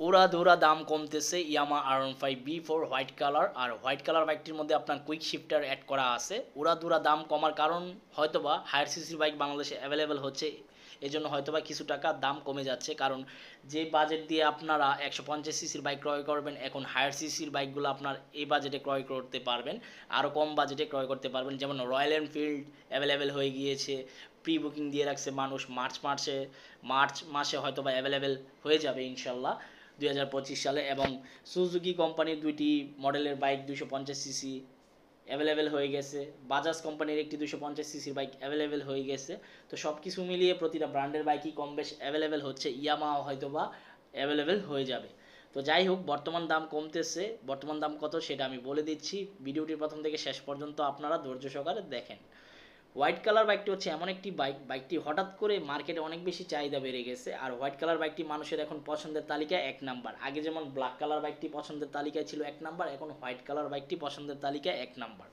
উড়াধুরা দাম কমতেছে ইয়ামা R15B4 white colour. আর white colour বাইকটির মধ্যে আপনার কুইক শিফটার অ্যাড করা আছে। উড়াধুরা দাম কমার কারণ হয়তোবা হায়ার সিসির বাইক বাংলাদেশে অ্যাভেলেবেল হচ্ছে, এই জন্য হয়তোবা কিছু টাকা দাম কমে যাচ্ছে। কারণ যে বাজেট দিয়ে আপনারা 150 সিসির বাইক ক্রয় করবেন, এখন হায়ার সিসির বাইকগুলো আপনার এই বাজেটে ক্রয় করতে পারবেন, আরও কম বাজেটে ক্রয় করতে পারবেন। যেমন রয়্যাল এনফিল্ড অ্যাভেলেবেল হয়ে গিয়েছে, প্রি বুকিং দিয়ে রাখছে মানুষ, মার্চ মাসে হয়তোবা অ্যাভেলেবেল হয়ে যাবে ইনশাল্লাহ 2025 সালে। এবং সুজুকি কোম্পানির দুইটি মডেলের বাইক 250 সিসি অ্যাভেলেবেল হয়ে গেছে, বাজাজ কোম্পানির একটি 250 সিসির বাইক অ্যাভেলেবেল হয়ে গেছে। তো সব কিছু মিলিয়ে প্রতিটা ব্র্যান্ডের বাইকই কম বেশ অ্যাভেলেবেল হচ্ছে, ইয়ামাও হয়তোবা অ্যাভেলেবেল হয়ে যাবে। তো যাই হোক, বর্তমান দাম কমতেছে, বর্তমান দাম কত সেটা আমি বলে দিচ্ছি, ভিডিওটির প্রথম থেকে শেষ পর্যন্ত আপনারা ধৈর্য সহকারে দেখেন। হোয়াইট কালার বাইকটি হচ্ছে এমন একটি বাইক, বাইকটি হঠাৎ করে মার্কেটে অনেক বেশি চাহিদা বেড়ে গেছে। আর হোয়াইট কালার বাইকটি মানুষের এখন পছন্দের তালিকায় 1 নাম্বার। আগে যেমন ব্ল্যাক কালার বাইকটি পছন্দের তালিকায় ছিল 1 নাম্বার, এখন হোয়াইট কালার বাইকটি পছন্দের তালিকায় 1 নাম্বার।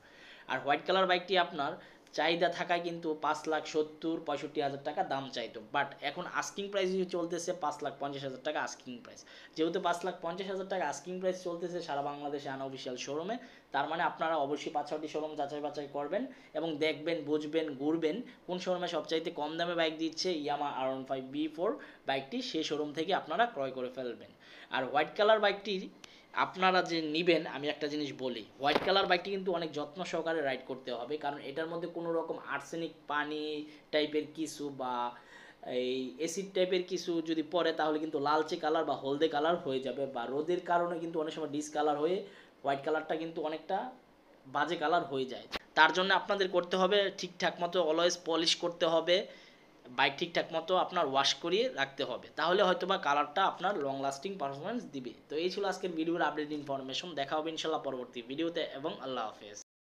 আর হোয়াইট কালার বাইকটি আপনার চাহিদা থাকায় কিন্তু 5,70,65,হাজার টাকা দাম চাইতো, বাট এখন আস্কিং প্রাইস চলতেছে 5,50,000 টাকা আস্কিং প্রাইস। যেহেতু 5,50,000 টাকা আস্কিং প্রাইস চলতেছে সারা বাংলাদেশে আনঅফিসিয়াল শোরুমে, তার মানে আপনারা অবশ্যই 5-6টি শোরুম যাচাই বাছাই করবেন এবং দেখবেন, বুঝবেন, ঘুরবেন কোন শোরুমে সবচাইতে কম দামে বাইক দিচ্ছে ইয়ামা R15B4 বাইকটি, সেই শোরুম থেকে আপনারা ক্রয় করে ফেলবেন। আর হোয়াইট কালার বাইকটি আপনারা যে নেবেন, আমি একটা জিনিস বলি, হোয়াইট কালার বাইকটি কিন্তু অনেক যত্ন সহকারে রাইড করতে হবে, কারণ এটার মধ্যে কোনো রকম আর্সেনিক পানি টাইপের কিছু বা এই অ্যাসিড টাইপের কিছু যদি পড়ে তাহলে কিন্তু লালচে কালার বা হলদে কালার হয়ে যাবে, বা রোদের কারণে কিন্তু অনেক সময় ডিসকালার হয়ে হোয়াইট কালারটা কিন্তু অনেকটা বাজে কালার হয়ে যায়। তার জন্য আপনাদের করতে হবে ঠিকঠাক মতো অলওয়েজ পলিশ করতে হবে, বাইক ঠিকঠাক মতো আপনার ওয়াশ করিয়ে রাখতে হবে, তাহলে হয়তোবা কালারটা আপনার লং লাস্টিং পারফরমেন্স দিবে। তো এই ছিল আজকের ভিডিওর আপডেট ইনফরমেশন। দেখা হবে ইনশাল্লাহ পরবর্তী ভিডিওতে, এবং আল্লাহ হাফেজ।